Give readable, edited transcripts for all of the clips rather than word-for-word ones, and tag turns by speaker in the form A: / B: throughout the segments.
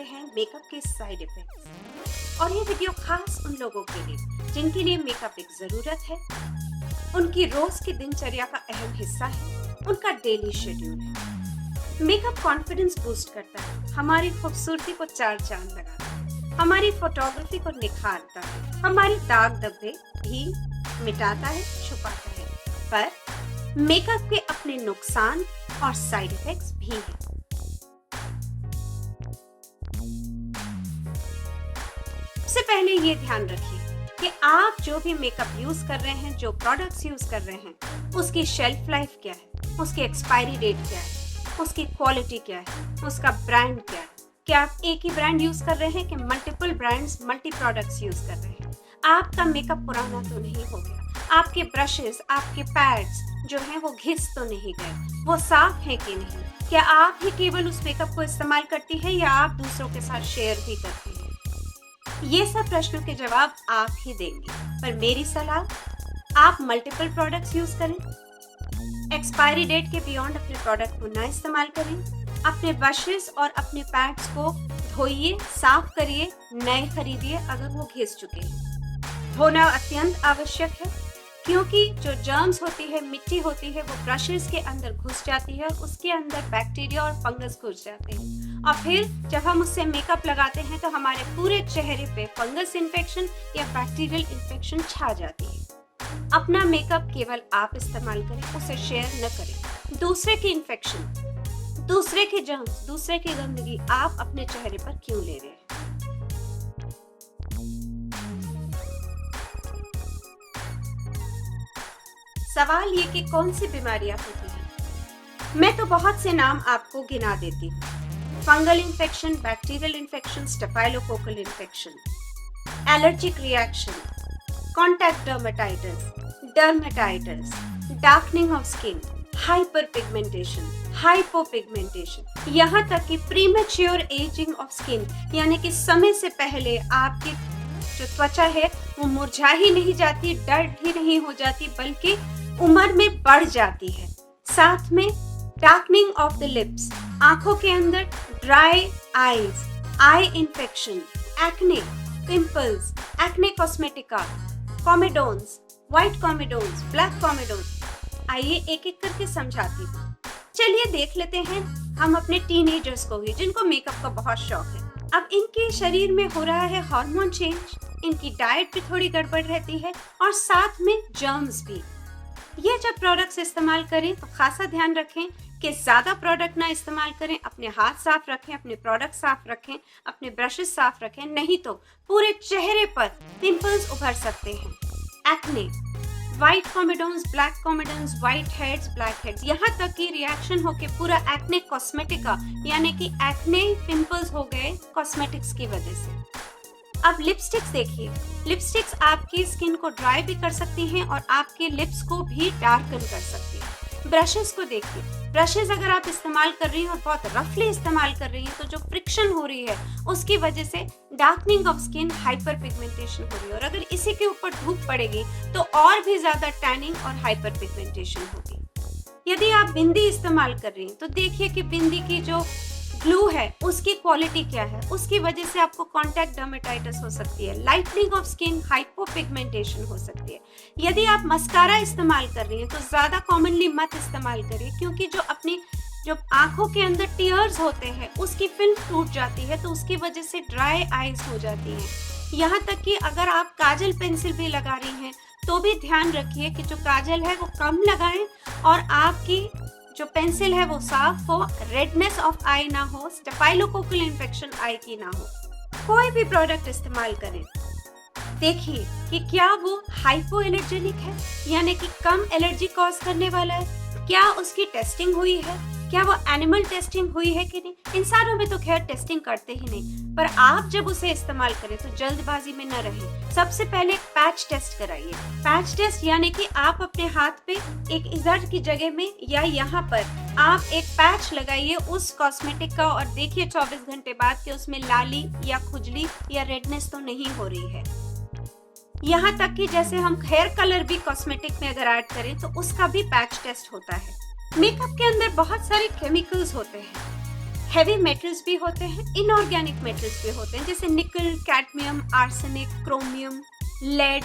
A: हैं मेकअप के side effects. और ये वीडियो खास उन लोगों के लिए जिनके लिए मेकअप एक ज़रूरत है, उनकी रोज़ की दिनचर्या का अहम हिस्सा है, उनका डेली शेड्यूल है। मेकअप कॉन्फिडेंस बूस्ट करता है, हमारी खूबसूरती को चार चांद लगाता है, हमारी फोटोग्राफी को निखारता है, हमारी दाग धब्बे भी मिटाता है, छुपाता है। पर मेकअप के अपने नुकसान और साइड इफेक्ट्स भी हैं। सबसे पहले ये ध्यान रखिए कि आप जो भी मेकअप यूज कर रहे हैं, जो प्रोडक्ट्स यूज कर रहे हैं, उसकी शेल्फ लाइफ क्या है, उसकी एक्सपायरी डेट क्या है, उसकी क्वालिटी क्या है, उसका ब्रांड क्या है। क्या आप एक ही ब्रांड यूज कर रहे हैं कि multiple brands, multi products use कर रहे हैं। आपका मेकअप पुराना तो नहीं हो गया, आपके ब्रशेस, आपके पैड्स जो हैं वो घिस तो नहीं गए, वो साफ है कि नहीं, क्या आप ही केवल उस मेकअप को इस्तेमाल करती है या आप दूसरों के साथ शेयर भी करती है। ये सब प्रश्नों के जवाब आप ही देंगे, पर मेरी सलाह, आप मल्टीपल प्रोडक्ट्स यूज करें, एक्सपायरी डेट के बियॉन्ड अपने प्रोडक्ट को ना इस्तेमाल करें, अपने ब्रशेस और अपने पैड्स को धोइए, साफ करिए, नए खरीदिए अगर वो घिस चुके हैं। धोना अत्यंत आवश्यक है क्योंकि जो जर्म्स होती है, मिट्टी होती है, वो ब्रशेस के अंदर घुस जाती है और उसके अंदर बैक्टीरिया और फंगस घुस जाते हैं। और फिर जब हम उससे मेकअप लगाते हैं तो हमारे पूरे चेहरे पे फंगस इन्फेक्शन या बैक्टीरियल इन्फेक्शन छा जाती है। अपना मेकअप केवल आप इस्तेमाल करें, उसे शेयर न करें। दूसरे की इन्फेक्शन, दूसरे के जर्म्स, दूसरे की गंदगी आप अपने चेहरे पर क्यों ले रहे हैं। सवाल ये कि कौन सी बीमारियां होती हैं। मैं तो बहुत से नाम आपको गिना देती हूँ। Fungal infection, bacterial infection, staphylococcal infection, allergic reaction, contact dermatitis, darkening of skin, hyper pigmentation, hypopigmentation, यहाँ तक कि प्रीमेच्योर एजिंग ऑफ स्किन, यानी कि समय से पहले आपकी जो त्वचा है वो मुरझा ही नहीं जाती, डल ही नहीं हो जाती, बल्कि उम्र में बढ़ जाती है। साथ में डार्कनिंग ऑफ द लिप्स, आंखों के अंदर dry eyes, eye infection, acne, pimples, acne cosmetica, comedones, white comedones, black comedones. आइए एक एक करके समझाती हूँ। चलिए देख लेते हैं हम अपने टीनेजर्स को ही, जिनको मेकअप का बहुत शौक है। अब इनके शरीर में हो रहा है हार्मोन चेंज, इनकी डाइट भी थोड़ी गड़बड़ रहती है और साथ में जर्म्स भी। ये जब प्रोडक्ट्स इस्तेमाल करें तो खासा ध्यान रखें कि ज्यादा प्रोडक्ट ना इस्तेमाल करें, अपने हाथ साफ रखें, अपने प्रोडक्ट साफ रखें, अपने ब्रशेस साफ रखें, नहीं तो पूरे चेहरे पर पिंपल्स उभर सकते हैं। Acne, white comedones, black comedones, white heads, black heads, यहाँ तक कि रिएक्शन होके पूरा एक्ने कॉस्मेटिका, यानी कि एक्ने पिंपल्स हो गए कॉस्मेटिक्स की वजह से। अब लिपस्टिक्स देखिए, लिपस्टिक्स आपकी स्किन को ड्राई भी कर सकती हैं और आपके लिप्स को भी डार्कन कर सकती हैं। ब्रशेस को देखिए, ब्रशेस अगर आप इस्तेमाल कर रही हैं और बहुत रफली इस्तेमाल कर रही हैं तो जो फ्रिक्शन हो रही है उसकी वजह से darkening of skin, hyper pigmentation हो रही है। और अगर इसी के ऊपर धूप पड़ेगी तो और भी ज्यादा टैनिंग और हाइपर पिगमेंटेशन होगी। यदि आप बिंदी इस्तेमाल कर रही हैं तो देखिए कि बिंदी की जो ग्लू है उसकी क्वालिटी क्या है, उसकी वजह से आपको कॉन्टैक्ट डर्मेटाइटिस हो सकती है, लाइटनिंग ऑफ स्किन, हाइपोपिगमेंटेशन हो सकती है। यदि आप मस्कारा इस्तेमाल कर रही हैं तो ज्यादा कॉमनली मत इस्तेमाल करिए, क्योंकि जो आंखों के अंदर टीयर्स होते हैं उसकी फिल्म टूट जाती है तो उसकी वजह से ड्राई आईज हो जाती हैं। यहाँ तक कि अगर आप काजल पेंसिल भी लगा रही हैं तो भी ध्यान रखिए कि जो काजल है वो कम लगाएं और आपकी जो पेंसिल है वो साफ हो, रेडनेस ऑफ आई ना हो, स्टेफाइलोकोकल इन्फेक्शन आई की ना हो। कोई भी प्रोडक्ट इस्तेमाल करें, देखिए कि क्या वो हाइपो एलर्जेनिक है, यानी कि कम एलर्जी कॉज करने वाला है, क्या उसकी टेस्टिंग हुई है, क्या वो एनिमल टेस्टिंग हुई है कि नहीं। इंसानों में तो खैर टेस्टिंग करते ही नहीं, पर आप जब उसे इस्तेमाल करें तो जल्दबाजी में न रहें। सबसे पहले पैच टेस्ट कराइए। पैच टेस्ट यानी कि आप अपने हाथ पे एक इधर की जगह में या यहाँ पर आप एक पैच लगाइए उस कॉस्मेटिक का और देखिए 24 घंटे बाद कि उसमें लाली या खुजली या रेडनेस तो नहीं हो रही है। यहाँ तक कि जैसे हम हेयर कलर भी कॉस्मेटिक में अगर ऐड करें तो उसका भी पैच टेस्ट होता है। मेकअप के अंदर बहुत सारे केमिकल्स होते हैं हैवी मेटल्स भी होते हैं, इनऑर्गेनिक मेटल्स भी होते हैं, जैसे निकल, कैडमियम, आर्सेनिक, क्रोमियम, लेड।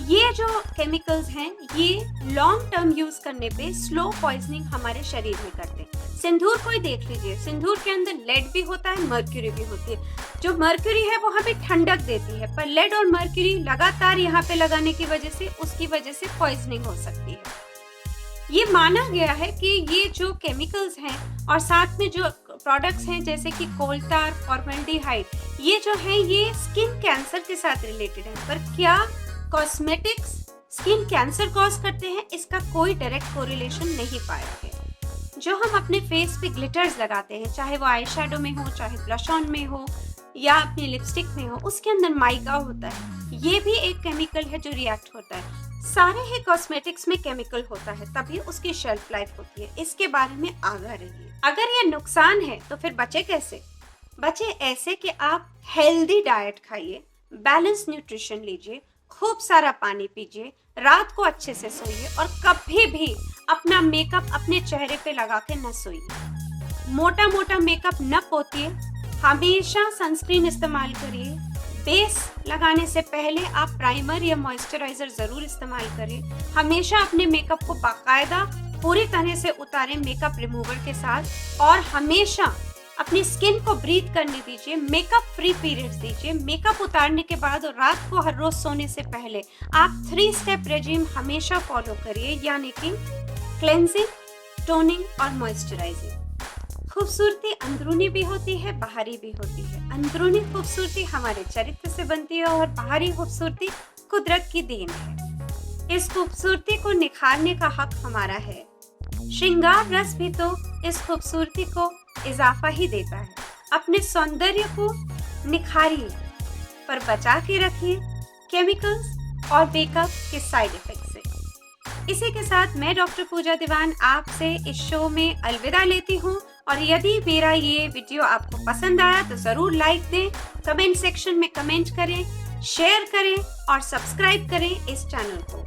A: ये जो केमिकल्स हैं ये लॉन्ग टर्म यूज करने पे स्लो पॉइजनिंग हमारे शरीर में करते हैं। सिंदूर को ही देख लीजिए, सिंदूर के अंदर लेड भी होता है, मर्क्यूरी भी होती है। जो मर्क्यूरी है वो हमें ठंडक देती है, पर लेड और मर्क्यूरी लगातार यहाँ पे लगाने की वजह से उसकी वजह से पॉइजनिंग हो सकती है। ये माना गया है कि ये जो केमिकल्स हैं और साथ में जो प्रोडक्ट्स हैं जैसे कि कोल्टार, फॉर्मल्डिहाइड, ये जो है ये स्किन कैंसर के साथ रिलेटेड है। पर क्या कॉस्मेटिक्स स्किन कैंसर कॉज करते हैं, इसका कोई डायरेक्ट कोरिलेशन नहीं पाया गया। जो हम अपने फेस पे ग्लिटर्स लगाते हैं, चाहे वो आई शैडो में हो, चाहे ब्लश ऑन में हो या अपनी लिपस्टिक में हो, उसके अंदर माइका होता है। ये भी एक केमिकल है जो रिएक्ट होता है। सारे ही कॉस्मेटिक्स में केमिकल होता है, तभी उसकी शेल्फ लाइफ होती है। इसके बारे में आगाह रहिए। अगर ये नुकसान है तो फिर बचे कैसे? बचे ऐसे कि आप हेल्दी डाइट खाइए, बैलेंस न्यूट्रिशन लीजिए, खूब सारा पानी पीजिए, रात को अच्छे से सोइए और कभी भी अपना मेकअप अपने चेहरे पे लगा के न सोइए। मोटा मोटा मेकअप न पोतिए, हमेशा सनस्क्रीन इस्तेमाल करिए। बेस लगाने से पहले आप प्राइमर या मॉइस्चराइजर जरूर इस्तेमाल करें। हमेशा अपने मेकअप को बाकायदा पूरी तरह से उतारें मेकअप रिमूवर के साथ, और हमेशा अपनी स्किन को ब्रीथ करने दीजिए। मेकअप फ्री पीरियड्स दीजिए। मेकअप उतारने के बाद और रात को हर रोज सोने से पहले आप 3 स्टेप रेजिम हमेशा फॉलो करिए, यानी कि क्लेंजिंग, टोनिंग और मॉइस्चराइजिंग। खूबसूरती अंदरूनी भी होती है, बाहरी भी होती है। अंदरूनी खूबसूरती हमारे चरित्र से बनती है और बाहरी खूबसूरती कुदरत की देन है। इस खूबसूरती को निखारने का हक हमारा है। श्रृंगार रस भी तो इस खूबसूरती को इजाफा ही देता है। अपने सौंदर्य को निखारिए, पर बचा के रखिए केमिकल्स और मेकअप के साइड इफेक्ट से। इसी के साथ मैं डॉक्टर पूजा दीवान आपसे इस शो में अलविदा लेती हूँ। और यदि मेरा ये वीडियो आपको पसंद आया तो जरूर लाइक दें, कमेंट सेक्शन में कमेंट करें, शेयर करें और सब्सक्राइब करें इस चैनल को।